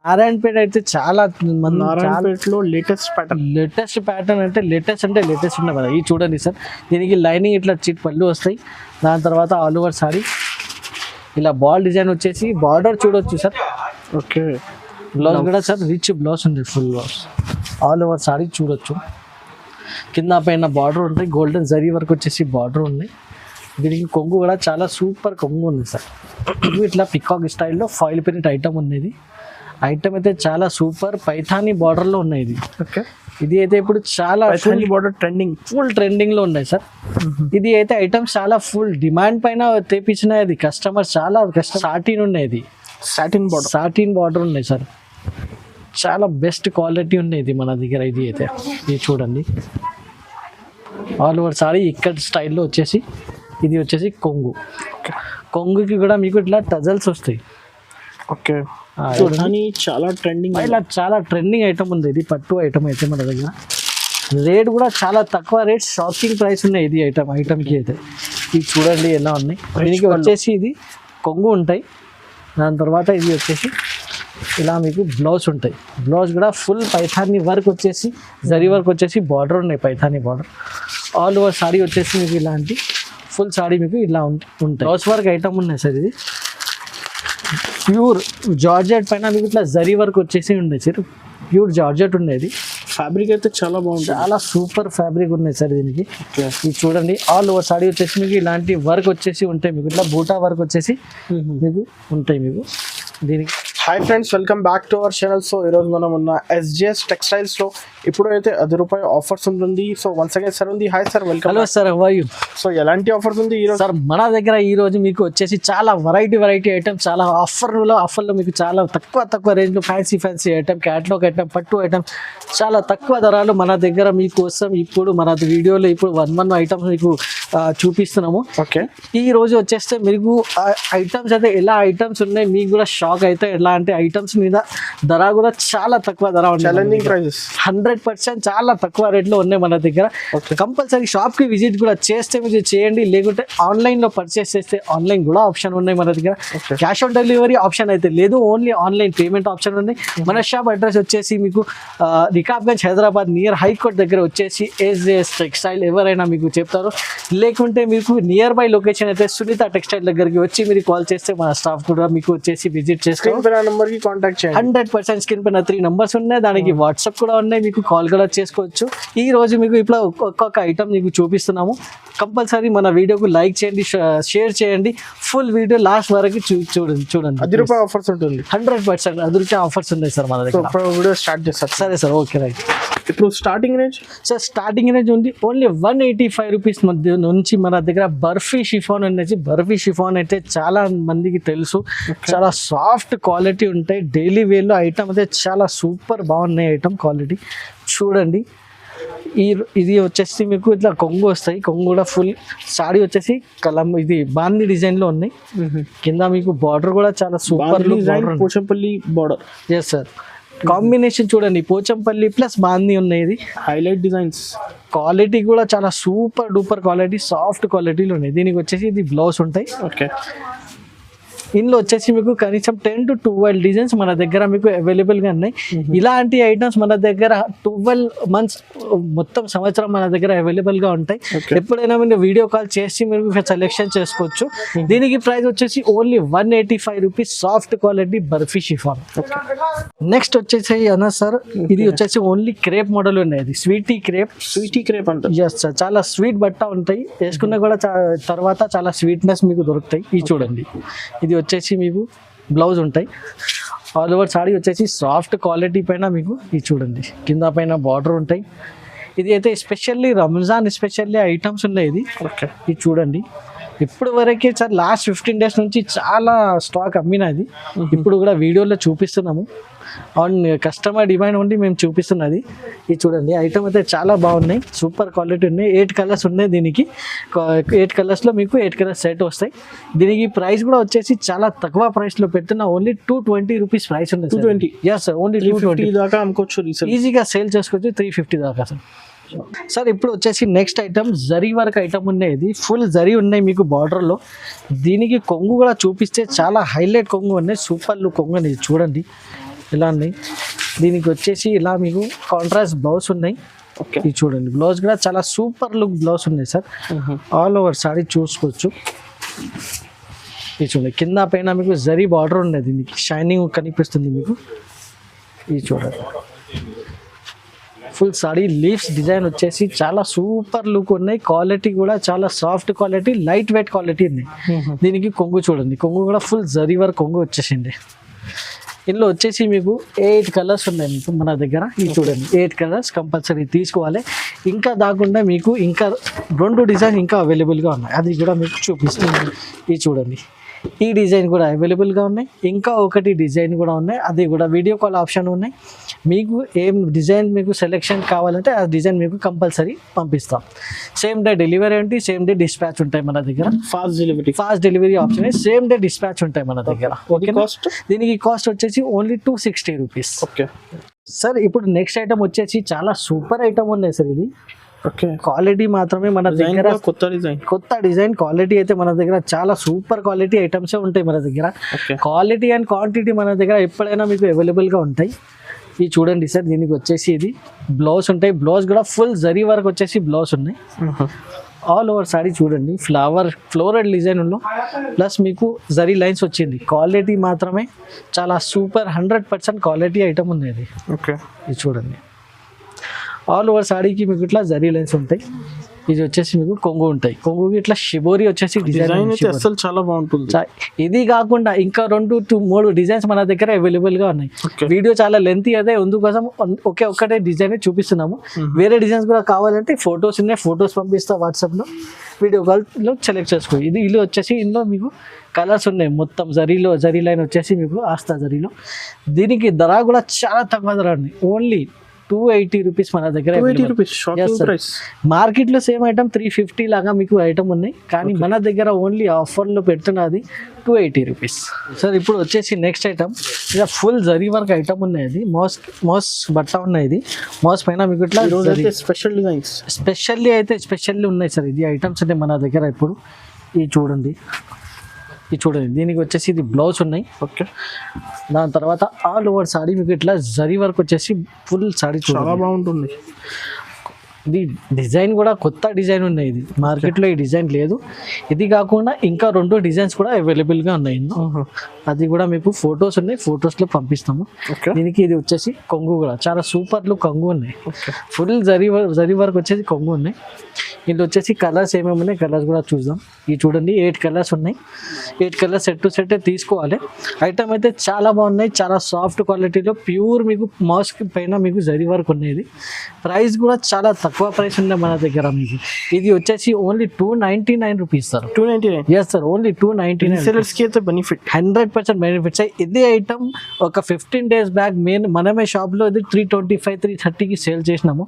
నారాయణపేట అయితే చాలా మంది నారాయణపేటలో లేటెస్ట్ ప్యాటర్న్ అంటే లేటెస్ట్ ఉన్నాయి కదా. ఇది చూడండి సార్, దీనికి లైనింగ్ ఇట్లా చిట్ పళ్ళు వస్తాయి. దాని తర్వాత ఆల్ ఓవర్ సారీ ఇలా బాల్ డిజైన్ వచ్చేసి బార్డర్ చూడొచ్చు సార్. ఓకే, బ్లౌజ్ కూడా సార్ రిచ్ బ్లౌజ్ ఉంది, full blouse all over sorry చూడొచ్చు. కింద పైన బార్డర్ ఉంటాయి, గోల్డెన్ జరీ వరకు వచ్చేసి బార్డర్ ఉంది. దీనికి కొంగు కూడా చాలా సూపర్ కొంగు ఉంది సార్. ఇది ఇట్లా పికాక్ స్టైల్లో ఫాయిల్ ప్రింట్ ఐటమ్ ఉన్నది. ఐటమ్ అయితే చాలా సూపర్ పైథానీ బార్డర్లో ఉన్నాయి. ఇది ఓకే, ఇది అయితే ఇప్పుడు చాలా బార్డర్ ఫుల్ ట్రెండింగ్లో ఉన్నాయి సార్. ఇది అయితే ఐటమ్ చాలా ఫుల్ డిమాండ్ పైన తెప్పించిన ఇది కస్టమర్ చాలా సాటిన్ ఉన్నాయి. ఇది సాటిన్ బార్డర్ ఉన్నాయి సార్, చాలా బెస్ట్ క్వాలిటీ ఉన్నాయి ఇది మన దగ్గర. ఇది అయితే ఇది చూడండి ఆల్ ఓవర్ సారీ ఇక్కడ స్టైల్లో వచ్చేసి ఇది వచ్చేసి కొంగుకి కూడా మీకు ఇట్లా టజల్స్ వస్తాయి. ఓకే, చాలా ట్రెండింగ్ ఐటమ్ ఉంది. ఇది పట్టు ఐటమ్ అయితే మన దగ్గర. రేట్ కూడా చాలా తక్కువ రేట్, షాకింగ్ ప్రైస్ ఉన్నాయి ఇది ఐటమ్కి అయితే. ఇది చూడండి ఎలా ఉన్నాయి. దీనికి వచ్చేసి ఇది కొంగు ఉంటాయి. దాని తర్వాత ఇది వచ్చేసి ఇలా మీకు బ్లౌజ్ ఉంటాయి. బ్లౌజ్ కూడా ఫుల్ పైథానీ వర్క్ వచ్చేసి జరీ వర్క్ వచ్చేసి బార్డర్ ఉన్నాయి, Paithani border. All over sorry వచ్చేసి మీకు ఇలాంటి ఫుల్ సారీ మీకు ఇలా ఉంటాయి. బ్లౌజ్ వర్క్ ఐటమ్ ఉన్నాయి సార్. ఇది ప్యూర్ జార్జెట్ పైన మీకు ఇట్లా జరీ వర్క్ వచ్చేసి ఉన్నాయి సార్. ప్యూర్ జార్జెట్ ఉండేది. ఫ్యాబ్రిక్ అయితే చాలా బాగుంది, చాలా సూపర్ ఫ్యాబ్రిక్ ఉన్నాయి సార్ దీనికి. ఇది చూడండి ఆల్ ఓవర్ సారీ వచ్చేసి మీకు ఇలాంటి వర్క్ వచ్చేసి ఉంటాయి. మీకు ఇట్లా బూటా వర్క్ వచ్చేసి మీకు ఉంటాయి. మీకు దీనికి hi friends, welcome back to our channel. So ఈరోజు మనం ఉన్న SGS టెక్స్టైల్స్లో ఇప్పుడు అయితే ₹10 ఆఫర్స్ ఉంటుంది. సో వన్స్ అగైన్ సార్ ఉంది. Hi sir, welcome. Hello sir, how are you? So ఎలాంటి ఆఫర్స్ ఉంది ఈరోజు? సార్ మన దగ్గర ఈ రోజు మీకు వచ్చేసి చాలా వెరైటీ ఐటమ్, చాలా ఆఫర్లో మీకు చాలా తక్కువ రేంజ్లో ఫ్యాన్సీ ఐటమ్, క్యాట్లాగ్ ఐటమ్, పట్టు ఐటమ్, చాలా తక్కువ ధరలు మన దగ్గర మీకోసం ఇప్పుడు మన వీడియోలో ఇప్పుడు 1 ఐటమ్స్ మీకు చూపిస్తున్నాము. ఓకే, ఈ రోజు వచ్చేస్తే మీకు ఐటమ్స్ అయితే ఎలా ఐటమ్స్ ఉన్నాయి మీకు కూడా షాక్ అయితే. ఎలా అంటే ఐటమ్స్ మీద ధర కూడా చాలా తక్కువ ధర ఉంది. ఛాలెంజింగ్ ప్రైసెస్ 100% చాలా తక్కువ రేట్లో ఉన్నాయి మన దగ్గర. కంపల్సరీ షాప్ కి విజిట్ కూడా చేస్తే మీరు చేయండి, లేకుంటే ఆన్లైన్ లో పర్చేస్ చేస్తే ఆన్లైన్ కూడా ఆప్షన్ ఉన్నాయి మన దగ్గర. క్యాష్ ఆన్ డెలివరీ ఆప్షన్ అయితే లేదు, ఓన్లీ ఆన్లైన్ పేమెంట్ ఆప్షన్ ఉన్నాయి. మన షాప్ అడ్రస్ వచ్చేసి మీకు రికాబ్గంజ్ హైదరాబాద్ నియర్ హైకోర్ట్ దగ్గర వచ్చేసి SGS టెక్స్టైల్. ఎవరైనా మీకు చెప్తారు, లేకుంటే మీకు నియర్ బై లొకేషన్ అయితే సునీత టెక్స్టైల్ దగ్గరికి వచ్చి మీరు కాల్ చేస్తే మన స్టాఫ్ కూడా మీకు వచ్చేసి విజిట్ చేస్తారు. నెంబర్ కి కాంటాక్ట్ చేయండి. 100% స్క్రీన్ పైన 3 నంబర్స్ ఉన్నాయి, దానికి వాట్సాప్ కూడా ఉన్నాయి, మీకు కాల్ కూడా చేసుకోవచ్చు. ఈ రోజు మీకు ఇప్పుడు ఒక్కొక్క ఐటమ్ మీకు చూపిస్తున్నాము. కంపల్సరీ మన వీడియోకు లైక్ చేయండి, షేర్ చేయండి. ఫుల్ వీడియో లాస్ట్ వరకు చూడండి. ₹10 ఆఫర్స్ ఉంటుంది. 100% ₹10 ఆఫర్స్ ఉన్నాయి సార్ మన దగ్గర. వీడియో స్టార్ట్ చేస్తారు. సరే సార్, ఓకే రైట్. ఇప్పుడు starting range sir, starting range ఉంది ఓన్లీ ₹185 మధ్య నుంచి మన దగ్గర బర్ఫీ షిఫాన్ అనేది. బర్ఫీ షిఫాన్ అయితే చాలా మందికి తెలుసు, చాలా సాఫ్ట్ క్వాలిటీ ఉంటాయి. డైలీ వేర్లో ఐటమ్ అయితే చాలా సూపర్ బాగున్నాయి ఐటమ్ క్వాలిటీ. చూడండి, ఇది వచ్చేసి మీకు ఇట్లా కొంగు వస్తాయి. కొంగు కూడా ఫుల్ సారీ వచ్చేసి ఇది బాందీ డిజైన్ లో ఉన్నాయి. కింద మీకు బార్డర్ కూడా చాలా super Pochampally border. Yes sir, combination చూడండి, పోచంపల్లి ప్లస్ బాందీ ఉన్నాయి. హైలైట్ డిజైన్స్, క్వాలిటీ కూడా చాలా సూపర్ డూపర్ క్వాలిటీ, సాఫ్ట్ క్వాలిటీలో ఉన్నాయి. దీనికి వచ్చేసి ఇది బ్లౌజ్ ఉంటాయి. ఓకే, ఇందులో వచ్చేసి మీకు కనీసం 10 to 12 డిజైన్స్ మన దగ్గర మీకు అవైలబుల్గా ఉన్నాయి. ఇలాంటి ఐటమ్స్ మన దగ్గర 12 months మొత్తం సంవత్సరం మన దగ్గర అవైలబుల్గా ఉంటాయి. ఎప్పుడైనా మీరు వీడియో కాల్ చేసి మీరు సెలెక్షన్ చేసుకోవచ్చు. దీనికి ప్రైస్ వచ్చేసి only ₹185 soft quality barfi chiffon. Next వచ్చేసి అన్న సార్, ఇది వచ్చేసి ఓన్లీ క్రేప్ మోడల్ ఉన్నాయి. ఇది స్వీటీ క్రేప్ అంటారు. ఎస్ సార్, చాలా స్వీట్ బట్ట ఉంటాయి. వేసుకున్నా కూడా తర్వాత చాలా స్వీట్నెస్ మీకు దొరుకుతాయి. ఇది చూడండి, ఇది వచ్చేసి మీకు బ్లౌజ్ ఉంటాయి. ఆల్ ఓవర్ సారీ వచ్చేసి సాఫ్ట్ క్వాలిటీ పైన మీకు ఇది చూడండి, కింద పైన బార్డర్ ఉంటాయి. ఇది అయితే ఎస్పెషల్లీ రంజాన్ ఐటమ్స్ ఉన్నాయి. ఇది చూడండి, ఇప్పుడు వరకే సార్ లాస్ట్ 15 days నుంచి చాలా స్టాక్ అమ్మినది. ఇప్పుడు కూడా వీడియోలో చూపిస్తున్నాము. ఆన్ కస్టమర్ డిమాండ్ ఉండి మేము చూపిస్తున్నది. ఇది చూడండి, ఐటమ్ అయితే చాలా బాగున్నాయి, సూపర్ క్వాలిటీ ఉన్నాయి. 8 కలర్స్ ఉన్నాయి. దీనికి 8 కలర్స్లో మీకు 8 కలర్స్ సెట్ వస్తాయి. దీనికి ప్రైస్ కూడా వచ్చేసి చాలా తక్కువ ప్రైస్లో పెడుతున్నా. ఓన్లీ ₹220 ప్రైస్ ఉంది. 220? ఎస్ సార్, ఓన్లీ 220 దాకా అమ్ముకోవచ్చు. ఈజీగా సేల్ చేసుకోవచ్చు. 350 దాకా సార్. సార్, ఇప్పుడు వచ్చేసి next item zari work item ఉన్నాయి. ఫుల్ జరీ ఉన్నాయి మీకు బార్డర్లో. దీనికి కొంగు కూడా చూపిస్తే చాలా హైలైట్ కొంగు ఉన్నాయి, సూపర్ లుక్ కొంగు అనేది. చూడండి, ఇలా ఉన్నాయి. దీనికి వచ్చేసి ఇలా మీకు కాంట్రాస్ట్ బ్లౌజ్ ఉన్నాయి. ఓకే, ఇది చూడండి, బ్లౌజ్ కూడా చాలా సూపర్ లుక్ బ్లౌజ్ ఉన్నాయి సార్. ఆల్ ఓవర్ సారీ చూసుకోవచ్చు. ఇది చూడండి, కింద పైన మీకు జరీ బార్డర్ ఉన్నది, దీనికి షైనింగ్ కనిపిస్తుంది మీకు. ఇది చూడండి, ఫుల్ సారీ లీవ్స్ డిజైన్ వచ్చేసి చాలా సూపర్ లుక్ ఉన్నాయి. క్వాలిటీ కూడా చాలా soft quality, light weight quality ఉన్నాయి. దీనికి కొంగు చూడండి, కొంగు కూడా ఫుల్ జరీ వర్క్ కొంగు వచ్చేసింది. ఇందులో వచ్చేసి మీకు 8 కలర్స్ ఉన్నాయి మీకు మన దగ్గర. ఇది చూడండి, 8 కలర్స్ కంపల్సరీ తీసుకోవాలి. ఇంకా దాకుండా మీకు ఇంకా 2 డిజైన్ ఇంకా అవైలబుల్గా ఉన్నాయి, అది కూడా మీకు చూపిస్తుంది. ఇది చూడండి, ఈ డిజైన్ కూడా అవైలబుల్గా ఉన్నాయి. ఇంకా ఒకటి డిజైన్ కూడా ఉన్నాయి, అది కూడా వీడియో కాల్ ఆప్షన్ ఉన్నాయి. మీకు ఏం డిజైన్ మీకు సెలెక్షన్ కావాలంటే ఆ డిజైన్ మీకు కంపల్సరీ పంపిస్తాం. సేమ్ డే డెలివరీ అంటే సేమ్ డే డిస్పాచ్ ఉంటాయి మన దగ్గర. Fast delivery option, same day dispatch ఉంటాయి మన దగ్గర. ఓకే, దీనికి కాస్ట్ వచ్చేసి ఓన్లీ 260 రూపీస్. ఓకే సార్, ఇప్పుడు నెక్స్ట్ ఐటమ్ వచ్చేసి చాలా సూపర్ ఐటమ్ ఉన్నాయి సార్. ఇది ఓకే, క్వాలిటీ మాత్రమే మన దగ్గర, కొత్త డిజైన్ క్వాలిటీ అయితే మన దగ్గర చాలా సూపర్ క్వాలిటీ ఐటమ్సే ఉంటాయి మన దగ్గర. క్వాలిటీ అండ్ క్వాంటిటీ మన దగ్గర ఎప్పుడైనా మీకు అవైలబుల్గా ఉంటాయి. ఇది చూడండి సార్, దీనికి వచ్చేసి ఇది బ్లౌజ్ ఉంటాయి. బ్లౌజ్ కూడా ఫుల్ జరీ వర్క్ వచ్చేసి బ్లౌజ్ ఉన్నాయి. ఆల్ ఓవర్ సారీ చూడండి, ఫ్లోరల్ డిజైన్ ఉన్న ప్లస్ మీకు జరీ లైన్స్ వచ్చింది. క్వాలిటీ మాత్రమే చాలా సూపర్ 100% క్వాలిటీ ఐటమ్ ఉంది ఇది. ఓకే, ఇది చూడండి, ఆల్ ఓవర్ సాడీకి మీకు ఇట్లా జరీ లైన్స్ ఉంటాయి. ఇది వచ్చేసి మీకు కొంగు ఉంటాయి. కొంగుకి ఇట్లా షిబోరి వచ్చేసి డిజైన్ అసలు చాలా బాగుంటుంది. ఇది కాకుండా ఇంకా 2-3 డిజైన్స్ మన దగ్గర అవైలబుల్ గా ఉన్నాయి. వీడియో చాలా లెంతీ అదే, అందుకోసం ఒక్కటే డిజైన్ చూపిస్తున్నాము. వేరే డిజైన్స్ కూడా కావాలంటే ఫొటోస్ ఉన్నాయి, ఫొటోస్ పంపిస్తా వాట్సాప్ లో, వీడియో కాల్ లో సెలెక్ట్ చేసుకో. ఇది ఇల్లు వచ్చేసి ఇందులో మీకు కలర్స్ ఉన్నాయి. మొత్తం జరీ లైన్ వచ్చేసి మీకు ఆస్తా జరీలో. దీనికి ధర కూడా చాలా తక్కువ ధర ఉంది, ఓన్లీ 280 రూపీస్ మన దగ్గర. మార్కెట్ లో సేమ్ ఐటమ్ 350 లాగా మీకు ఐటమ్ ఉన్నాయి, కానీ మన దగ్గర ఓన్లీ ఆఫర్ లో పెడుతున్నది 280 రూపీస్. సార్, ఇప్పుడు వచ్చేసి నెక్స్ట్ ఐటమ్ ఇక ఫుల్ జరీ వర్క్ ఐటమ్ ఉన్నాయి. అది మోస్ బట్ట ఉన్నాయి. ఇది మోస్ పైన మీకు ఇట్లా స్పెషల్లీ ఉన్నాయి సార్. ఇది ఐటమ్స్ అంటే మన దగ్గర ఇప్పుడు. ఇది చూడండి, దీనికి వచ్చేసి ఇది బ్లౌజ్ ఉన్నాయి. ఓకే, దాని తర్వాత ఆల్ ఓవర్ సారీ మీకు ఇట్లా జరీ వర్క్ వచ్చేసి ఫుల్ సారీ చాలా బాగుంటుంది. ఇది డిజైన్ కూడా కొత్త డిజైన్ ఉన్నాయి. ఇది మార్కెట్లో ఈ డిజైన్ లేదు. ఇది కాకుండా ఇంకా 2 డిజైన్స్ కూడా అవైలబుల్గా ఉన్నాయి. అది కూడా మీకు ఫొటోస్ ఉన్నాయి, ఫొటోస్లో పంపిస్తాము. దీనికి ఇది వచ్చేసి కొంగు కూడా చాలా సూపర్ లుక్ కొంగు ఉన్నాయి. ఫుల్ జరీ వర్క్ వచ్చేసి కొంగు ఉన్నాయి. ఇందులో వచ్చేసి కలర్స్ ఏమేమి ఉన్నాయి, కలర్స్ కూడా చూద్దాం. ఇది చూడండి, 8 కలర్స్ ఉన్నాయి. 8 కలర్స్ సెట్ టు సెట్ తీసుకోవాలి. ఐటమ్ అయితే చాలా బాగున్నాయి, చాలా సాఫ్ట్ క్వాలిటీలో ప్యూర్ మీకు మాస్క్ పైన మీకు జరీ వర్క్ ఉన్నాయి. ప్రైస్ కూడా చాలా తక్కువ ప్రైస్ ఉన్నాయి మన దగ్గర. మీకు ఇది వచ్చేసి only 299 rupees sir. 299? Yes sir, only 299. Benefit 100% benefits. ఇదే ఐటమ్ ఒక 15 days బ్యాక్ మనమే షాప్లో ఇది 325, 330కి సేల్ చేసినాము.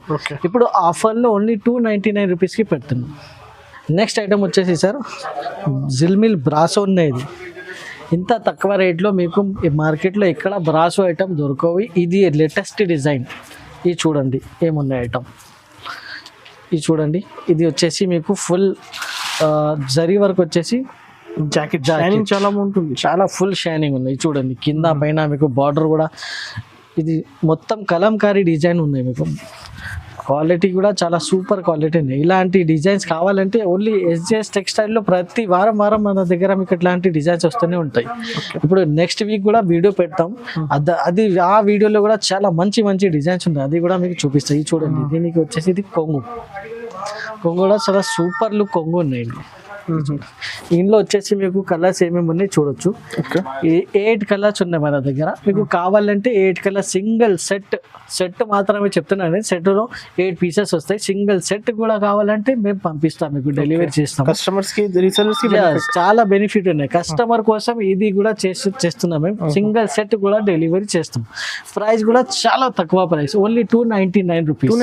ఇప్పుడు ఆఫర్లో ఓన్లీ 299 రూపీస్కి పెడుతున్నాం. నెక్స్ట్ ఐటమ్ వచ్చేసి సార్ జిల్మిల్ బ్రాసో ఉన్నాయి. ఇది ఇంత తక్కువ రేట్లో మీకు మార్కెట్లో ఎక్కడ బ్రాసో ఐటమ్ దొరకవు. ఇది లేటెస్ట్ డిజైన్. ఇది చూడండి ఏమున్నాయి ఐటమ్. ఇది చూడండి, ఇది వచ్చేసి మీకు ఫుల్ జరీ వర్క్ వచ్చేసి జాకెట్ చాలా బాగుంటుంది, చాలా ఫుల్ షైనింగ్ ఉంది. చూడండి, కింద పైన మీకు బార్డర్ కూడా ఇది మొత్తం కలంకారీ డిజైన్ ఉన్నాయి. మీకు క్వాలిటీ కూడా చాలా సూపర్ క్వాలిటీ ఉన్నాయి. ఇలాంటి డిజైన్స్ కావాలంటే ఓన్లీ SJS టెక్స్టైల్లో ప్రతి వారం మన దగ్గర మీకు ఇట్లాంటి డిజైన్స్ వస్తూనే ఉంటాయి. ఇప్పుడు నెక్స్ట్ వీక్ కూడా వీడియో పెడతాం. అది ఆ వీడియోలో కూడా చాలా మంచి డిజైన్స్ ఉన్నాయి, అది కూడా మీకు చూపిస్తాయి. చూడండి, దీనికి వచ్చేసి ఇది కొంగు కూడా చాలా సూపర్ లుక్ కొంగు ఉన్నాయి. ఇందులో వచ్చేసి మీకు కలర్స్ ఏమేమి ఉన్నాయి చూడొచ్చు. 8 కలర్స్ ఉన్నాయి మన దగ్గర. మీకు కావాలంటే 8 కలర్ సింగిల్ సెట్ మాత్రమే చెప్తున్నాను. సెట్లో 8 పీసెస్ వస్తాయి. సింగిల్ సెట్ కూడా కావాలంటే మేము పంపిస్తాం, మీకు డెలివరీ చేస్తాం. కస్టమర్స్ కి రీసెల్లర్స్ కి చాలా బెనిఫిట్ ఉన్నాయి. కస్టమర్ కోసం ఇది కూడా చేస్తున్నాం మేము. సింగిల్ సెట్ కూడా డెలివరీ చేస్తాం. ప్రైస్ కూడా చాలా తక్కువ ప్రైస్, ఓన్లీ 299 రూపీస్.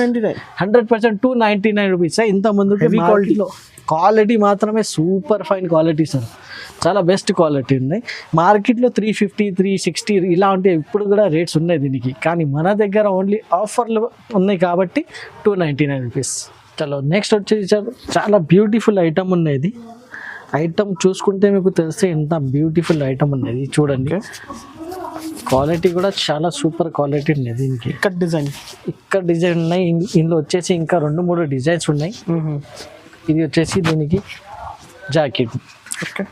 100% 299 రూపీస్. ఇంత ముందుకు క్వాలిటీ మాత్రమే సూపర్ ఫైన్ క్వాలిటీ సార్, చాలా బెస్ట్ క్వాలిటీ ఉన్నాయి. మార్కెట్లో 350, 360 ఇలా ఉంటే ఇప్పుడు కూడా రేట్స్ ఉన్నాయి దీనికి, కానీ మన దగ్గర ఓన్లీ ఆఫర్లు ఉన్నాయి కాబట్టి 299 రూపీస్. చలో నెక్స్ట్ వచ్చేసి సార్ చాలా బ్యూటిఫుల్ ఐటమ్ ఉన్నది. ఐటమ్ చూసుకుంటే మీకు తెలిస్తే ఎంత బ్యూటిఫుల్ ఐటమ్ ఉన్నది. చూడండి, క్వాలిటీ కూడా చాలా సూపర్ క్వాలిటీ ఉన్నాయి దీనికి. ఇక్కడ డిజైన్ ఉన్నాయి. ఇందులో వచ్చేసి ఇంకా 2-3 డిజైన్స్ ఉన్నాయి. ఇది వచ్చేసి దీనికి జాకెట్. ఓకే,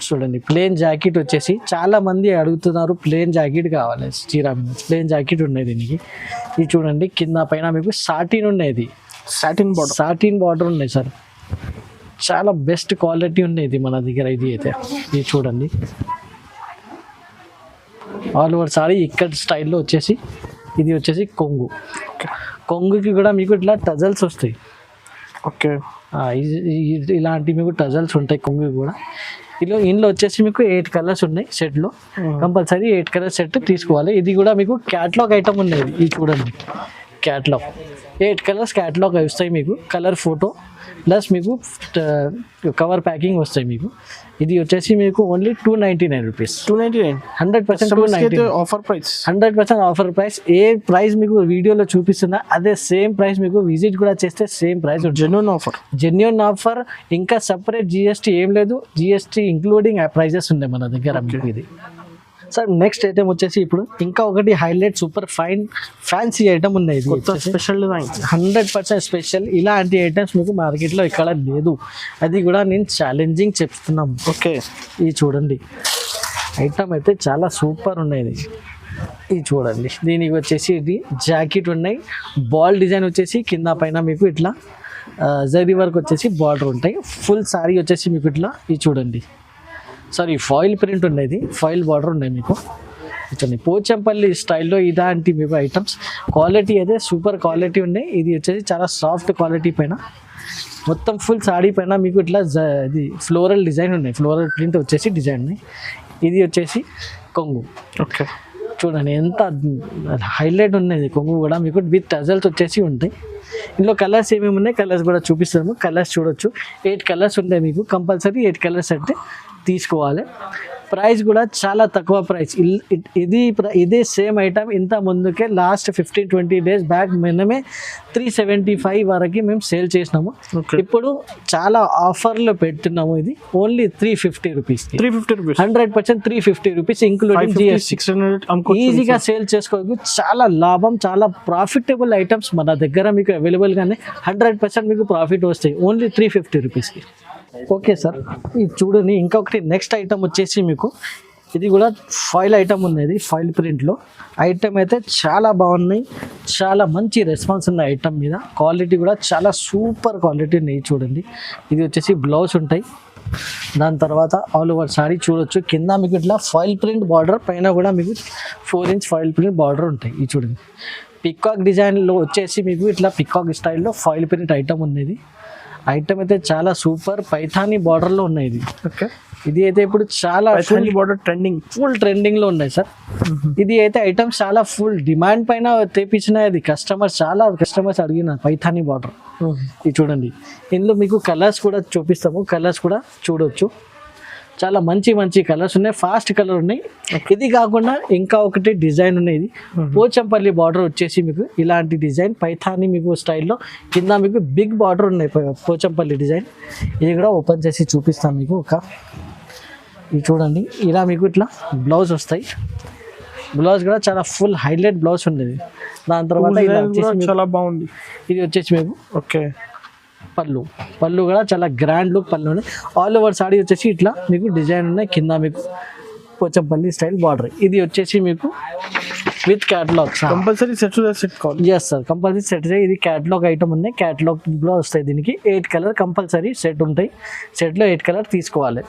చూడండి ప్లేన్ జాకెట్ వచ్చేసి చాలా మంది అడుగుతున్నారు, ప్లేన్ జాకెట్ కావాలి శ్రీరామ్. ప్లేన్ జాకెట్ ఉన్నాయి దీనికి. ఇది చూడండి కింద పైన మీకు సాటిన్ ఉన్నాయి, సాటిన్ బార్డర్ ఉన్నాయి సార్. చాలా బెస్ట్ క్వాలిటీ ఉన్నాయి ఇది మన దగ్గర. ఇది అయితే ఇది చూడండి ఆల్ ఓవర్ సారీ ఇక్కడ స్టైల్లో వచ్చేసి ఇది వచ్చేసి కొంగు. కొంగుకి కూడా మీకు ఇట్లా టజల్స్ వస్తాయి. ఓకే, ఇలాంటి మీకు టజల్స్ ఉంటాయి కొంగు కూడా. ఇందులో వచ్చేసి మీకు 8 కలర్స్ ఉన్నాయి సెట్లో. కంపల్సరీ 8 కలర్ సెట్ తీసుకోవాలి. ఇది కూడా మీకు క్యాట్లాగ్ ఐటమ్ ఉన్నది. ఇది చూడండి క్యాట్లాగ్ 8 కలర్స్ క్యాట్లాగ్ వస్తాయి మీకు. కలర్ ఫోటో ప్లస్ మీకు కవర్ ప్యాకింగ్ వస్తాయి మీకు. ఇది వచ్చేసి మీకు only 299 rupees. 100% 299 offer price. 100% offer price. ఏ ప్రైస్ మీకు వీడియోలో చూపిస్తున్నా అదే సేమ్ ప్రైస్ మీకు విజిట్ కూడా చేస్తే సేమ్ ప్రైస్. Genuine offer. ఇంకా సపరేట్ జిఎస్టీ ఏం లేదు, జిఎస్టీ ఇంక్లూడింగ్ ప్రైజెస్ ఉన్నాయి మన దగ్గర మీకు. ఇది సార్ నెక్స్ట్ ఐటమ్ వచ్చేసి ఇప్పుడు ఇంకా ఒకటి highlight super fine fancy item ఉన్నాయి. Special design 100% special. ఇలాంటి ఐటమ్స్ మీకు మార్కెట్లో ఇక్కడ లేదు. అది కూడా నేను ఛాలెంజింగ్ చెప్తున్నాం. ఓకే, ఇది చూడండి ఐటమ్ అయితే చాలా సూపర్ ఉన్నాయి. ఇది చూడండి దీనికి వచ్చేసి ఇది జాకెట్ ఉన్నాయి. బాల్ డిజైన్ వచ్చేసి కింద పైన మీకు ఇట్లా జరీ వర్క్ వచ్చేసి బార్డర్ ఉంటాయి. ఫుల్ సారీ వచ్చేసి మీకు ఇట్లా ఇది చూడండి సారీ ఫాయిల్ ప్రింట్ ఉన్నది, ఫాయిల్ బార్డర్ ఉన్నాయి మీకు. చూడండి పోచంపల్లి స్టైల్లో ఇలాంటి మీకు ఐటమ్స్. క్వాలిటీ అయితే సూపర్ క్వాలిటీ ఉన్నాయి. ఇది వచ్చేసి చాలా సాఫ్ట్ క్వాలిటీ పైన మొత్తం ఫుల్ సాడీ పైన మీకు ఇట్లా ఇది ఫ్లోరల్ డిజైన్ ఉన్నాయి, ఫ్లోరల్ ప్రింట్ వచ్చేసి డిజైన్ ఉన్నాయి. ఇది వచ్చేసి కొంగు. ఓకే, చూడండి ఎంత హైలైట్ ఉన్నది కొంగు కూడా మీకు. విత్ టజల్స్ వచ్చేసి ఉంటాయి. ఇందులో కలర్స్ ఏమేమి ఉన్నాయి కలర్స్ కూడా చూపిస్తాము. కలర్స్ చూడొచ్చు 8 కలర్స్ ఉంటాయి మీకు. కంపల్సరీ 8 కలర్స్ అంటే తీసుకోవాలి. ప్రైస్ కూడా చాలా తక్కువ ప్రైస్. ఇదే సేమ్ ఐటమ్ ఇంత ముందుకే లాస్ట్ 15-20 డేస్ బ్యాక్ మనమే 375 వరకు మేము సేల్ చేసినాము. ఇప్పుడు చాలా ఆఫర్లో పెడుతున్నాము. ఇది only 350 rupees. 100% 350 rupees including GST. ఈజీగా సేల్ చేసుకోవచ్చు. చాలా లాభం, చాలా ప్రాఫిటబుల్ ఐటమ్స్ మన దగ్గర మీకు అవైలబుల్గానే 100% మీకు ప్రాఫిట్ వస్తాయి ఓన్లీ 350 రూపీస్కి. ఓకే సార్, ఇది చూడండి ఇంకొకటి నెక్స్ట్ ఐటమ్ వచ్చేసి మీకు ఇది కూడా ఫాయిల్ ఐటమ్ ఉన్నది. ఫాయిల్ ప్రింట్లో ఐటమ్ అయితే చాలా బాగున్నాయి. చాలా మంచి రెస్పాన్స్ ఉన్న ఐటమ్ మీద. క్వాలిటీ కూడా చాలా సూపర్ క్వాలిటీ ఉన్నాయి. చూడండి ఇది వచ్చేసి బ్లౌజ్ ఉంటాయి. దాని తర్వాత ఆల్ ఓవర్ సారీ చూడొచ్చు. కింద మీకు ఇట్లా ఫాయిల్ ప్రింట్ బార్డర్, పైన కూడా మీకు 4 ఇంచ్ ఫాయిల్ ప్రింట్ బార్డర్ ఉంటాయి. ఇది చూడండి పికాక్ డిజైన్లో వచ్చేసి మీకు ఇట్లా పికాక్ స్టైల్లో ఫాయిల్ ప్రింట్ ఐటమ్ ఉన్నది. ఐటమ్ అయితే చాలా సూపర్ పైథానీ బార్డర్లో ఉన్నాయి. ఇది ఓకే, ఇది అయితే ఇప్పుడు చాలా బార్డర్ ఫుల్ ట్రెండింగ్లో ఉన్నాయి సార్. ఇది అయితే ఐటమ్ చాలా ఫుల్ డిమాండ్ పైన తెప్పించిన ఇది. చాలా కస్టమర్స్ అడిగిన పైథానీ బార్డర్. ఇది చూడండి ఇందులో మీకు కలర్స్ కూడా చూపిస్తాము. కలర్స్ కూడా చూడొచ్చు. చాలా మంచి కలర్స్ ఉన్నాయి. ఫాస్ట్ కలర్ ఉన్నాయి. ఇది కాకుండా ఇంకా ఒకటి డిజైన్ ఉన్నాయి. ఇది పోచంపల్లి బార్డర్ వచ్చేసి మీకు ఇలాంటి డిజైన్ పైథానీ మీకు స్టైల్లో. కింద మీకు బిగ్ బార్డర్ ఉన్నాయి పోచంపల్లి డిజైన్. ఇది కూడా ఓపెన్ చేసి చూపిస్తాను మీకు. ఇది చూడండి ఇలా మీకు ఇట్లా బ్లౌజ్ వస్తాయి. బ్లౌజ్ కూడా చాలా ఫుల్ హైలైట్ బ్లౌజ్ ఉండేది. దాని తర్వాత చాలా బాగుంది. ఇది వచ్చేసి మీకు ఓకే పళ్ళు కూడా చాలా గ్రాండ్ లుక్ పళ్ళు ఉన్నాయి. ఆల్ ఓవర్ సాడీ వచ్చేసి ఇట్లా మీకు డిజైన్ ఉన్నాయి. కింద మీకు పోచంపల్లి స్టైల్ బార్డర్. ఇది వచ్చేసి మీకు with catalogue. Compulsory set yes sir, compulsory set. ఇది క్యాటలాగ్ ఐటమ్ ఉన్నాయి. క్యాటలాగ్ కూడా వస్తాయి. దీనికి 8 కలర్ కంపల్సరీ సెట్ ఉంటాయి. సెట్లో 8 కలర్ తీసుకోవాలి.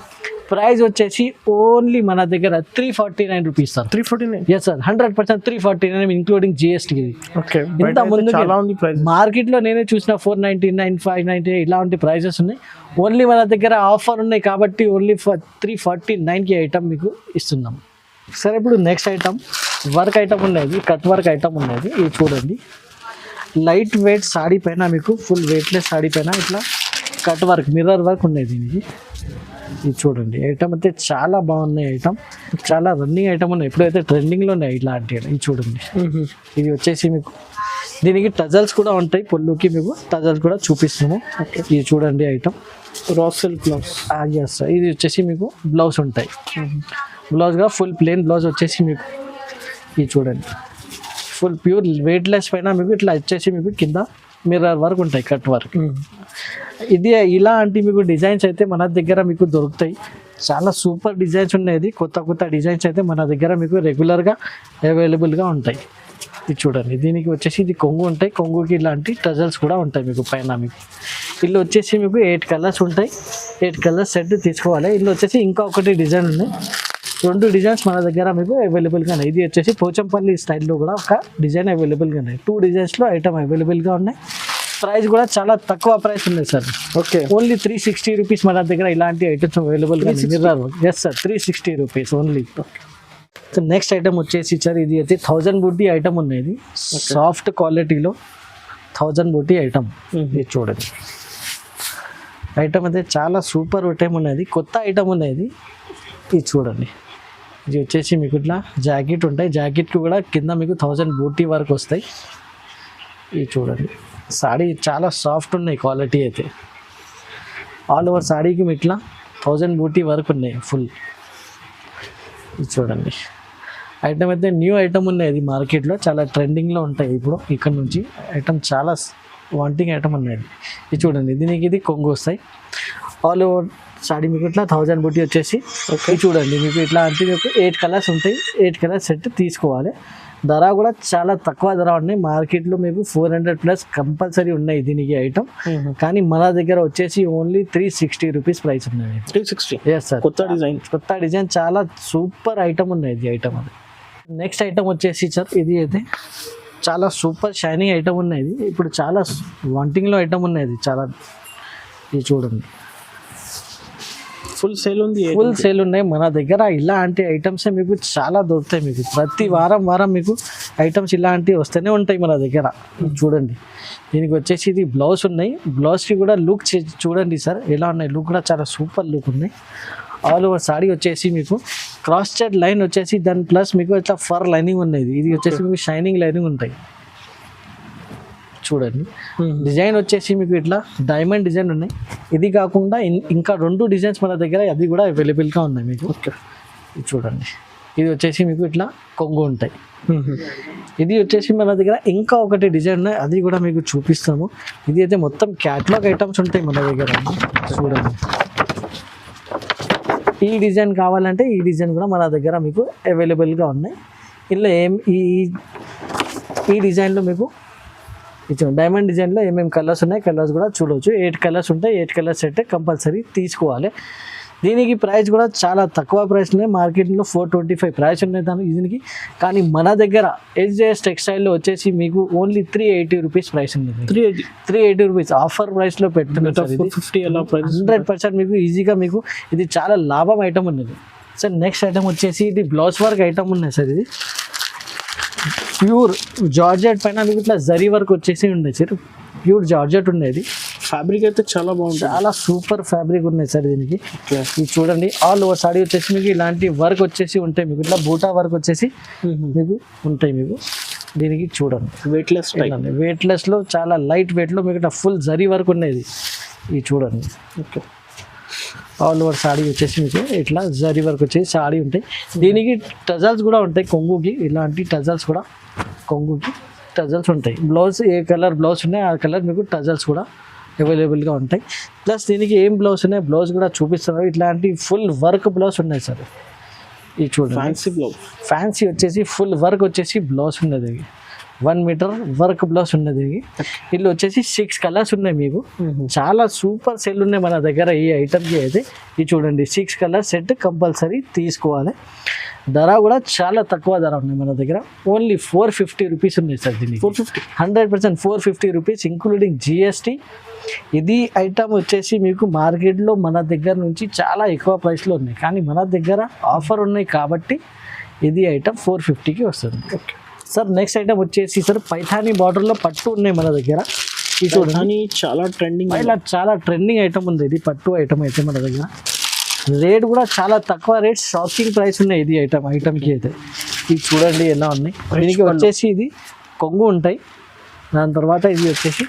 ప్రైస్ వచ్చేసి ఓన్లీ మన దగ్గర 349 rupees sir. 349? Yes sir, 100% 349 including GST. Okay, ఇంత ముందు మార్కెట్లో నేనే చూసిన 499, 590 ఇలాంటి ప్రైజెస్ ఉన్నాయి. ఓన్లీ మన దగ్గర ఆఫర్ ఉన్నాయి కాబట్టి ఓన్లీ 349కి ఐటమ్ మీకు ఇస్తున్నాం. సరే ఇప్పుడు నెక్స్ట్ ఐటమ్ వర్క్ ఐటమ్ ఉన్నది. కట్ వర్క్ ఐటమ్ ఉన్నది. ఇది చూడండి లైట్ వెయిట్ సాడీ పైన మీకు ఫుల్ వెయిట్లెస్ సాడీ పైన ఇట్లా కట్ వర్క్ మిర్రర్ వర్క్ ఉన్నది దీనికి. ఇది చూడండి ఐటమ్ అయితే చాలా బాగున్నాయి. ఐటమ్ చాలా రన్నింగ్ ఐటమ్ ఉన్నాయి. ఎప్పుడైతే ట్రెండింగ్లో ఉన్నాయి ఇలాంటి. ఇది చూడండి ఇది వచ్చేసి మీకు దీనికి టజల్స్ కూడా ఉంటాయి. పొల్లుకి మీకు టజల్స్ కూడా చూపిస్తున్నాము. ఇది చూడండి item raw silk blouse. Yes ఇది వచ్చేసి మీకు బ్లౌజ్ ఉంటాయి. బ్లౌజ్ కూడా ఫుల్ ప్లెయిన్ బ్లౌజ్ వచ్చేసి మీకు ఇది చూడండి ఫుల్ ప్యూర్ వెయిట్లెస్ పైన మీకు ఇట్లా వచ్చేసి మీకు కింద మిర్రర్ వర్క్ ఉంటాయి, కట్ వర్క్. ఇది ఇలాంటి మీకు డిజైన్స్ అయితే మన దగ్గర మీకు దొరుకుతాయి. చాలా సూపర్ డిజైన్స్ ఉన్నాయి, కొత్త కొత్త డిజైన్స్ అయితే మన దగ్గర మీకు రెగ్యులర్గా అవైలబుల్గా ఉంటాయి. ఇది చూడండి, దీనికి వచ్చేసి ఇది కొంగు ఉంటాయి, కొంగుకి ఇలాంటి టజల్స్ కూడా ఉంటాయి మీకు పైన. మీకు ఇల్లు వచ్చేసి మీకు 8 కలర్స్ ఉంటాయి, 8 కలర్స్ సెట్ తీసుకోవాలి. ఇల్లు వచ్చేసి ఇంకా ఒకటి డిజైన్ ఉన్నాయి, 2 డిజైన్స్ మన దగ్గర మీకు అవైలబుల్గా ఉన్నాయి. ఇది వచ్చేసి పోచంపల్లి స్టైల్లో కూడా ఒక డిజైన్ అవైలబుల్గా ఉన్నాయి. 2 డిజైన్స్లో ఐటమ్ అవైలబుల్గా ఉన్నాయి. ప్రైస్ కూడా చాలా తక్కువ ప్రైస్ ఉన్నాయి సార్. ఓకే, ఓన్లీ 360 రూపీస్ మన దగ్గర ఇలాంటి ఐటమ్స్ అవైలబుల్గా mirror. Yes sir, 360 rupees only. So next item వచ్చేసి సార్ ఇది అయితే 1000 బూటీ ఐటమ్ ఉన్నది, సాఫ్ట్ క్వాలిటీలో 1000 బూటీ ఐటమ్. ఇది చూడండి, ఐటమ్ అయితే చాలా సూపర్ ఐటమ్ ఉన్నది, కొత్త ఐటమ్ ఉన్నది. ఇది చూడండి, ఇది వచ్చేసి మీకు ఇట్లా జాకెట్ ఉంటాయి, జాకెట్కి కూడా కింద మీకు 1000 బూటీ వరకు వస్తాయి. ఇది చూడండి, సాడీ చాలా సాఫ్ట్ ఉన్నాయి, క్వాలిటీ అయితే ఆల్ ఓవర్ సాడీకి మీకు ఇట్లా 1000 బూటీ వరకు ఉన్నాయి ఫుల్. ఇది చూడండి, ఐటమ్ అయితే న్యూ ఐటమ్ ఉన్నాయి, ఇది మార్కెట్లో చాలా ట్రెండింగ్లో ఉంటాయి ఇప్పుడు. ఇక్కడ నుంచి ఐటమ్ చాలా వాంటింగ్ ఐటమ్ ఉన్నాయి. ఇది చూడండి, దీనికి ఇది కొంగు వస్తాయి. ఆల్ ఓవర్ సాడీ మీకు ఇట్లా 1000 బూటీ వచ్చేసి. ఇది చూడండి, మీకు ఇట్లా అంటే మీకు 8 కలర్స్ ఉంటాయి, 8 కలర్స్ సెట్ తీసుకోవాలి. ధర కూడా చాలా తక్కువ ధర ఉన్నాయి, మార్కెట్లో మీకు 400+ కంపల్సరీ ఉన్నాయి దీనికి ఐటమ్. కానీ మన దగ్గర వచ్చేసి ఓన్లీ 360 రూపీస్ ప్రైస్ ఉన్నాయి. 360? ఎస్ సార్, కొత్త డిజైన్ చాలా సూపర్ ఐటమ్ ఉన్నాయి ఇది ఐటమ్. అది నెక్స్ట్ ఐటమ్ వచ్చేసి సార్ ఇది అయితే చాలా సూపర్ షైనింగ్ ఐటమ్ ఉన్నది, ఇప్పుడు చాలా వాంటింగ్లో ఐటమ్ ఉన్నది చాలా. ఇది చూడండి, ఫుల్ సేల్ ఉంది, ఫుల్ సేల్ ఉన్నాయి మన దగ్గర. ఇలాంటి ఐటమ్సే మీకు చాలా దొరుకుతాయి, మీకు ప్రతి వారం మీకు ఐటమ్స్ ఇలాంటివి వస్తూనే ఉంటాయి మన దగ్గర. చూడండి, దీనికి వచ్చేసి ఇది బ్లౌజ్ ఉన్నాయి, బ్లౌజ్కి కూడా లుక్ చూడండి సార్ ఎలా ఉన్నాయి, లుక్ కూడా చాలా సూపర్ లుక్ ఉన్నాయి. ఆల్ ఓవర్ సాడీ వచ్చేసి మీకు క్రాస్ చెడ్ లైన్ వచ్చేసి దాని ప్లస్ మీకు ఇట్లా ఫర్ లైనింగ్ ఉన్నది. ఇది వచ్చేసి మీకు షైనింగ్ లైనింగ్ ఉంటాయి. చూడండి, డిజైన్ వచ్చేసి మీకు ఇట్లా డైమండ్ డిజైన్ ఉన్నాయి. ఇది కాకుండా ఇంకా 2 డిజైన్స్ మన దగ్గర అది కూడా అవైలబుల్గా ఉన్నాయి మీకు. ఇది చూడండి, ఇది వచ్చేసి మీకు ఇట్లా కొంగు ఉంటాయి. ఇది వచ్చేసి మన దగ్గర ఇంకా ఒకటి డిజైన్ ఉన్నాయి, అది కూడా మీకు చూపిస్తాము. ఇది అయితే మొత్తం క్యాటలాగ్ ఐటమ్స్ ఉంటాయి మన దగ్గర. చూడండి, ఈ డిజైన్ కావాలంటే ఈ డిజైన్ కూడా మన దగ్గర మీకు అవైలబుల్గా ఉన్నాయి. ఇలా ఈ డిజైన్లో మీకు ఇచ్చాము, డైమండ్ డిజైన్లో ఏమేమి కలర్స్ ఉన్నాయి, కలర్స్ కూడా చూడవచ్చు. 8 కలర్స్ ఉంటాయి, 8 కలర్స్ సెట్ కంపల్సరీ తీసుకోవాలి. దీనికి ప్రైస్ కూడా చాలా తక్కువ ప్రైస్ ఉన్నాయి, మార్కెట్లో 425 ప్రైస్ ఉన్నాయి దీనికి. కానీ మన దగ్గర SJS టెక్స్టైల్లో వచ్చేసి మీకు ఓన్లీ 380 రూపీస్ ప్రైస్ ఉంది. 380 రూపీస్ ఆఫర్ ప్రైస్లో పెట్టున్నారు. 100% మీకు ఈజీగా మీకు ఇది చాలా లాభం ఐటమ్ ఉన్నది సార్. నెక్స్ట్ ఐటమ్ వచ్చేసి ఇది బ్లౌజ్ వర్క్ ఐటమ్ ఉన్నాయి సార్. ఇది ప్యూర్ జార్జెట్ పైన మీకు ఇట్లా జరీ వర్క్ వచ్చేసి ఉన్నాయి సార్, ప్యూర్ జార్జెట్ ఉండేది. ఫ్యాబ్రిక్ అయితే చాలా బాగుంది, చాలా సూపర్ ఫ్యాబ్రిక్ ఉన్నాయి సార్ దీనికి. ఇది చూడండి, ఆల్ ఓవర్ సాడీ వచ్చేసి మీకు ఇలాంటి వర్క్ వచ్చేసి ఉంటాయి, మీకు ఇట్లా బూటా వర్క్ వచ్చేసి మీకు ఉంటాయి. మీకు దీనికి చూడండి వెయిట్లెస్లో చాలా లైట్ వెయిట్లో మీకు ఇట్లా ఫుల్ జరీ వర్క్ ఉన్నది. ఇది చూడండి, ఓకే. ఆల్ ఓవర్ సాడీ వచ్చేసి మీకు ఇట్లా జరీ వర్క్ వచ్చేసి సాడీ ఉంటాయి. దీనికి టజల్స్ కూడా ఉంటాయి, కొంగుకి ఇలాంటి టజల్స్ కూడా, కొంగుకి టజల్స్ ఉంటాయి. బ్లౌజ్ ఏ కలర్ బ్లౌజ్ ఉన్నాయి ఆ కలర్ మీకు టజల్స్ కూడా అవైలబుల్గా ఉంటాయి. ప్లస్ దీనికి ఏం బ్లౌజ్ ఉన్నాయి బ్లౌజ్ కూడా చూపిస్తున్నారు, ఇట్లాంటి ఫుల్ వర్క్ బ్లౌజ్ ఉన్నాయి సార్. ఇది చూడండి, ఫ్యాన్సీ బ్లౌజ్, ఫ్యాన్సీ వచ్చేసి ఫుల్ వర్క్ వచ్చేసి బ్లౌజ్ ఉన్నది, 1 మీటర్ వర్క్ బ్లౌజ్ ఉన్నది. ఇల్లు వచ్చేసి 6 కలర్స్ ఉన్నాయి మీకు, చాలా సూపర్ సెల్ ఉన్నాయి మన దగ్గర ఈ ఐటమ్కి అయితే. ఇది చూడండి, 6 కలర్ సెట్ కంపల్సరీ తీసుకోవాలి. ధర కూడా చాలా తక్కువ ధర ఉన్నాయి మన దగ్గర, ఓన్లీ 450 రూపీస్ ఉన్నాయి సార్ దీనికి. 100% 450 రూపీస్ ఇంక్లూడింగ్ GST. ఇది ఐటమ్ వచ్చేసి మీకు మార్కెట్లో మన దగ్గర నుంచి చాలా ఎక్కువ ప్రైస్లో ఉన్నాయి, కానీ మన దగ్గర ఆఫర్ ఉన్నాయి కాబట్టి ఇది ఐటమ్ 450కి వస్తుంది. ఓకే సార్, నెక్స్ట్ ఐటమ్ వచ్చేసి సార్ పైథానీ బార్డర్లో పట్టు ఉన్నాయి మన దగ్గర. ఇది చూడండి, చాలా ట్రెండింగ్, ఇలా చాలా ట్రెండింగ్ ఐటమ్ ఉంది. ఇది పట్టు ఐటమ్ అయితే మన దగ్గర రేట్ కూడా చాలా తక్కువ రేట్, షాకింగ్ ప్రైస్ ఉన్నాయి ఇది ఐటమ్కి అయితే. ఇది చూడండి ఎలా ఉన్నాయి. దీనికి వచ్చేసి ఇది కొంగు ఉంటాయి, దాని తర్వాత ఇది వచ్చేసి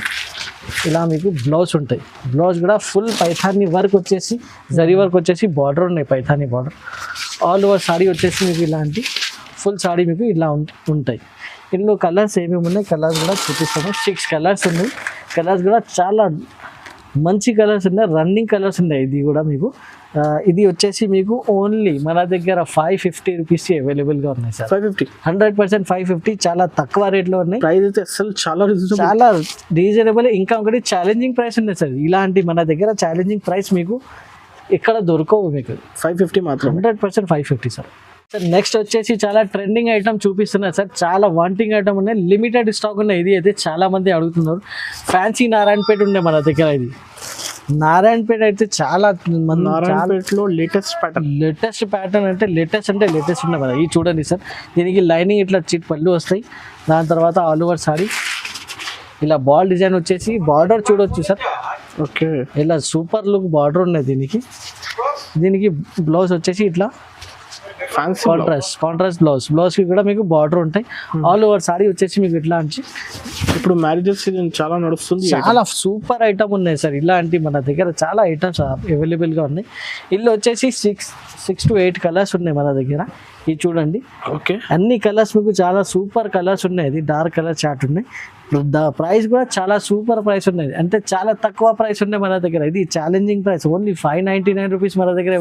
ఇలా మీకు బ్లౌజ్ ఉంటాయి. బ్లౌజ్ కూడా ఫుల్ పైథానీ వర్క్ వచ్చేసి జరీ వర్క్ వచ్చేసి బార్డర్ ఉన్నాయి, Paithani border. All over saree వచ్చేసి మీకు ఇలాంటి ఫుల్ సాడీ మీకు ఇలా ఉంటాయి. ఇందులో కలర్స్ ఏమేమి ఉన్నాయి కలర్స్ కూడా చూపిస్తాము. 6 కలర్స్ ఉన్నాయి. కలర్స్ కూడా చాలా మంచి కలర్స్ ఉన్నాయి, రన్నింగ్ కలర్స్ ఉన్నాయి. ఇది కూడా మీకు ఇది వచ్చేసి మీకు ఓన్లీ మన దగ్గర 550 రూపీస్కి అవైలబుల్గా ఉన్నాయి సార్. 550 100% 550, చాలా తక్కువ రేట్లో ఉన్నాయి. ప్రైస్ అయితే అసలు చాలా రీజనబుల్. ఇంకా ఒకటి ఛాలెంజింగ్ ప్రైస్ ఉన్నాయి సార్. ఇలాంటి మన దగ్గర ఛాలెంజింగ్ ప్రైస్ మీకు ఇక్కడ దొరకవు. మీకు 550 మాత్రం. 100% 550 సార్. సార్ నెక్స్ట్ వచ్చేసి చాలా ట్రెండింగ్ ఐటమ్ చూపిస్తున్నారు సార్. చాలా వాంటింగ్ ఐటమ్ ఉన్నాయి, లిమిటెడ్ స్టాక్ ఉన్నాయి. ఇది అయితే చాలా మంది అడుగుతున్నారు. ఫ్యాన్సీ నారాయణపేట ఉన్నాయి మన దగ్గర. ఇది నారాయణపేట అయితే చాలా మంది నారాయణపేటలో లేటెస్ట్ ప్యాటర్న్ అంటే లేటెస్ట్ ఉన్నాయి కదా. ఇది చూడండి సార్, దీనికి లైనింగ్ ఇట్లా చిట్ పళ్ళు వస్తాయి. దాని తర్వాత ఆల్ ఓవర్ సారీ ఇలా బాల్ డిజైన్ వచ్చేసి బార్డర్ చూడొచ్చు సార్. ఓకే, ఇలా సూపర్ లుక్ బార్డర్ ఉన్నాయి దీనికి. బ్లౌజ్ వచ్చేసి ఇట్లా కాంట్రాస్ట్ బ్లౌజ్కి కూడా మీకు బార్డర్ ఉంటాయి. ఆల్ ఓవర్ సారీ వచ్చేసి మీకు ఇట్లా నుంచి ఇప్పుడు మ్యారేజెస్ సీజన్ చాలా నడుస్తుంది. చాలా సూపర్ ఐటమ్ ఉన్నాయి సార్. ఇలాంటి మన దగ్గర చాలా ఐటమ్స్ అవైలబుల్గా ఉన్నాయి. ఇల్లు వచ్చేసి 6 to 8 కలర్స్ ఉన్నాయి మన దగ్గర. ఇది చూడండి. ఓకే, అన్ని కలర్స్ మీకు చాలా సూపర్ కలర్స్ ఉన్నాయి. ఇది డార్క్ కలర్ చార్ట్ ఉన్నాయి. ప్రైస్ కూడా చాలా సూపర్ ప్రైస్ ఉన్నది, అంటే చాలా తక్కువ ప్రైస్ ఉన్నాయి మన దగ్గర. ఇది ఛాలెంజింగ్ ప్రైస్ ఓన్లీ 599 రూపీస్ మన దగ్గర.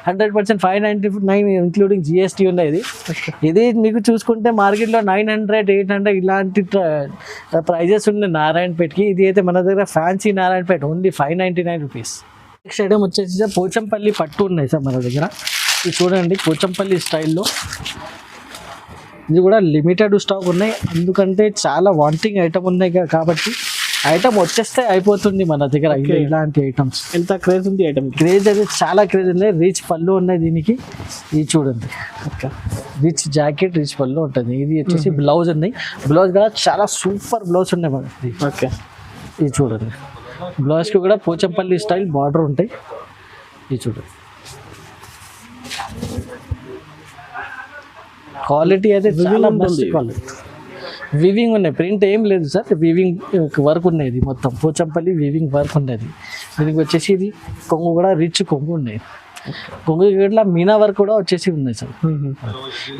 100% 599 ఇంక్లూడింగ్ జిఎస్టీ ఉన్నాయి. ఇది మీకు చూసుకుంటే మార్కెట్లో 900, 800 ఇలాంటి ప్రైజెస్ ఉన్నాయి నారాయణపేటకి. ఇది అయితే మన దగ్గర fancy Narayanpet only 599 rupees. Next item వచ్చేసి సార్ పోచంపల్లి పట్టు ఉన్నాయి సార్ మన దగ్గర. ఇది చూడండి, పోచంపల్లి స్టైల్లో. ఇది కూడా లిమిటెడ్ స్టాక్ ఉన్నాయి, ఎందుకంటే చాలా వాంటింగ్ ఐటమ్ ఉన్నాయి కాబట్టి ఐటమ్ వచ్చేస్తే అయిపోతుంది మన దగ్గర. ఇలాంటి ఐటమ్స్ ఎంత క్రేజ్ ఉంది ఐటమ్. క్రేజ్ అయితే చాలా క్రేజ్ ఉన్నాయి. రిచ్ పళ్ళు ఉన్నాయి దీనికి. ఇది చూడండి, రిచ్ జాకెట్, రిచ్ పళ్ళు ఉంటుంది. ఇది వచ్చేసి బ్లౌజ్ ఉన్నాయి. బ్లౌజ్ కూడా చాలా సూపర్ బ్లౌజ్ ఉన్నాయి మనకి. ఓకే, ఇది చూడండి, బ్లౌజ్కి కూడా పోచంపల్లి స్టైల్ బార్డర్ ఉంటాయి. ఇది చూడండి, క్వాలిటీ అయితే చాలా బెస్ట్ క్వాలిటీ. వివింగ్ ఉన్నాయి, ప్రింట్ ఏం లేదు సార్. వివింగ్ వర్క్ ఉన్నది మొత్తం. పోచంపల్లి వివింగ్ వర్క్ ఉన్నది. దీనికి వచ్చేసి ఇది కొంగు కూడా రిచ్ కొంగు ఉన్నాయి. కొంగు ఇట్లా మీనా వర్క్ కూడా వచ్చేసి ఉన్నాయి సార్.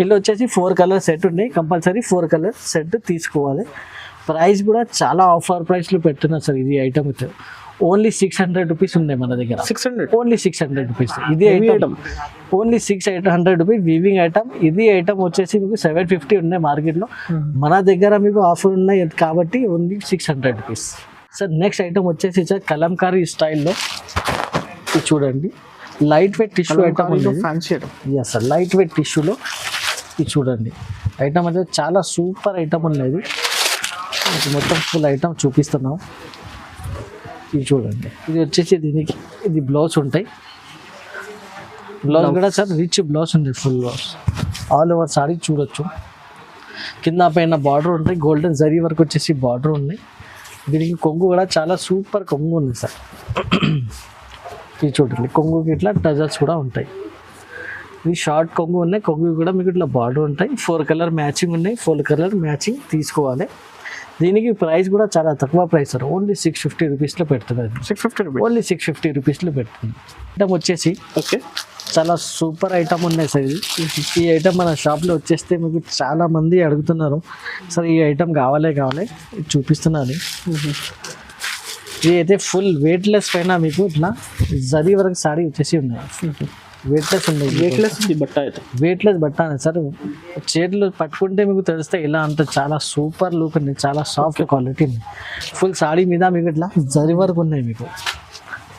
ఇలా వచ్చేసి 4 కలర్ సెట్ ఉన్నాయి. కంపల్సరీ 4 కలర్ సెట్ తీసుకోవాలి. ప్రైస్ కూడా చాలా ఆఫర్ ప్రైస్లో పెడుతున్నారు సార్. ఇది ఐటమ్ అయితే ఓన్లీ 600 రూపీస్ ఉన్నాయి మన దగ్గర. 600 ఓన్లీ 600 రూపీస్. ఇది item only 600 rupees weaving item. ఇది ఐటమ్ వచ్చేసి మీకు 750 ఉన్నాయి మార్కెట్లో. మన దగ్గర మీకు ఆఫర్ ఉన్నాయి కాబట్టి only 600 rupees sir. Next item వచ్చేసి సార్ కలంకారీ స్టైల్లో. ఇది చూడండి, లైట్ వెయిట్ టిష్యూ ఐటమ్ ఉంది. Fancy item. Yes sir, light weight టిష్యూలో. ఇది చూడండి, ఐటమ్ అయితే చాలా సూపర్ ఐటమ్ ఉన్నది. మొత్తం ఫుల్ ఐటమ్ చూపిస్తున్నాం. ఇది చూడండి, ఇది వచ్చేసి దీనికి ఇది బ్లౌజ్ ఉంటాయి. బ్లౌజ్ కూడా సార్ రిచ్ బ్లౌజ్ ఉంది, full blouse. All over sorry చూడొచ్చు. కింద పైన బార్డర్ ఉంటాయి. గోల్డెన్ జరీ వరకు వచ్చేసి బార్డర్ ఉన్నాయి. దీనికి కొంగు కూడా చాలా సూపర్ కొంగు ఉంది సార్. ఇది చూడండి, కొంగుకి ఇట్లా టజల్స్ కూడా ఉంటాయి. ఇది షార్ట్ కొంగు ఉన్నాయి. కొంగు కూడా మీకు ఇట్లా బార్డర్ ఉంటాయి. 4 కలర్ మ్యాచింగ్ ఉన్నాయి. 4 కలర్ మ్యాచింగ్ తీసుకోవాలి. దీనికి ప్రైస్ కూడా చాలా తక్కువ ప్రైస్ సార్. ఓన్లీ 650 రూపీస్లో పెడుతున్నారు. 650 రూపీస్. ఓన్లీ 650 రూపీస్లో పెడుతుంది. ఐటమ్ వచ్చేసి ఓకే, చాలా సూపర్ ఐటమ్ ఉన్నాయి సార్. ఈ ఐటమ్ మన షాప్లో వచ్చేస్తే మీకు చాలా మంది అడుగుతున్నారు సార్, ఈ ఐటమ్ కావాలి ఇది చూపిస్తున్నాను. ఇది అయితే ఫుల్ వెయిట్లెస్ పైన మీకు ఇట్లా జరీ వరకు సారీ వచ్చేసి ఉన్నాయి. వెయిట్లెస్ ఉన్నాయి. వెయిట్లెస్ ఉంది బట్ట అయితే. వెయిట్లెస్ బట్ట సార్. చేతులు పట్టుకుంటే మీకు తెలిస్తే ఇలా అంటే చాలా సూపర్ లుక్ ఉంది. చాలా సాఫ్ట్ క్వాలిటీ ఉంది. ఫుల్ సాడీ మీద మీకు ఇట్లా జరీ వరకు ఉన్నాయి మీకు.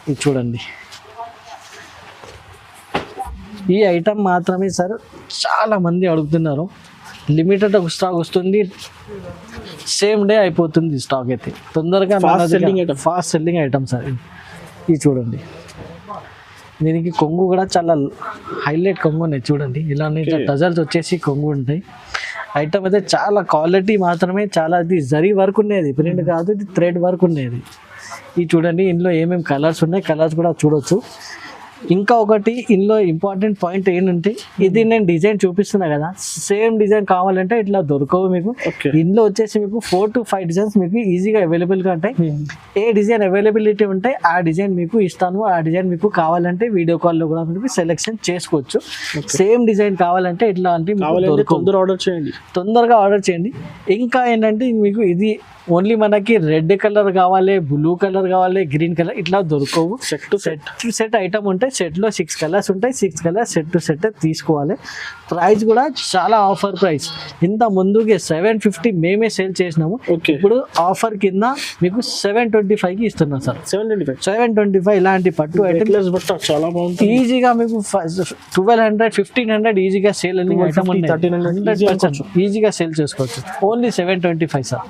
ఇది చూడండి, ఈ ఐటమ్ మాత్రమే సార్ చాలా మంది అడుగుతున్నారు. లిమిటెడ్ స్టాక్ వస్తుంది, సేమ్ డే అయిపోతుంది స్టాక్ అయితే. తొందరగా ఫాస్ట్ సెల్లింగ్ ఐటమ్ సార్. ఇది చూడండి, దీనికి కొంగు కూడా చాలా హైలైట్ కొంగు ఉన్నాయి. చూడండి, ఇలానే టజల్స్ వచ్చేసి కొంగు ఉంటాయి. ఐటమ్ అయితే చాలా క్వాలిటీ మాత్రమే. చాలా ఇది జరీ వర్క్ ఉండేది, ప్రింట్ కాదు, ఇది థ్రెడ్ వర్క్ ఉండేది. ఇది చూడండి, ఇందులో ఏమేమి కలర్స్ ఉన్నాయి, కలర్స్ కూడా చూడొచ్చు. ఇంకా ఒకటి ఇందులో ఇంపార్టెంట్ పాయింట్ ఏంటంటే ఇది నేను డిజైన్ చూపిస్తున్నా కదా, సేమ్ డిజైన్ కావాలంటే ఇట్లా దొరకవు మీకు. ఓకే. ఇందులో వచ్చేసి మీకు 4 to 5 డిజైన్స్ మీకు ఈజీగా అవైలబుల్గా ఉంటాయి. ఏ డిజైన్ అవైలబిలిటీ ఉంటే ఆ డిజైన్ మీకు ఇస్తాను. ఆ డిజైన్ మీకు కావాలంటే వీడియో కాల్లో కూడా మీకు సెలెక్షన్ చేసుకోవచ్చు. సేమ్ డిజైన్ కావాలంటే ఇట్లాంటి తొందరగా ఆర్డర్ చేయండి, తొందరగా ఆర్డర్ చేయండి. ఇంకా ఏంటంటే మీకు ఇది ఓన్లీ మనకి రెడ్ కలర్ కావాలి, బ్లూ కలర్ కావాలి, గ్రీన్ కలర్ ఇట్లా దొరకవు. Set to set set item ఉంటాయి. సెట్లో 6 కలర్స్ ఉంటాయి. 6 కలర్స్ సెట్ టు సెట్ తీసుకోవాలి. ప్రైస్ కూడా చాలా ఆఫర్ ప్రైస్. ఇంత ముందుకి 750 మేమే సేల్ చేసినాము. ఓకే. ఇప్పుడు ఆఫర్ కింద మీకు 725కి ఇస్తున్నాం సార్. 725 ఇలాంటి పట్టు ఐటమ్ బట్ట చాలా బాగుంటుంది. ఈజీగా మీకు 1200 1500 ఈజీగా సేల్ 1300 ఈజీగా సేల్ చేసుకోవచ్చు. Only 725 sir.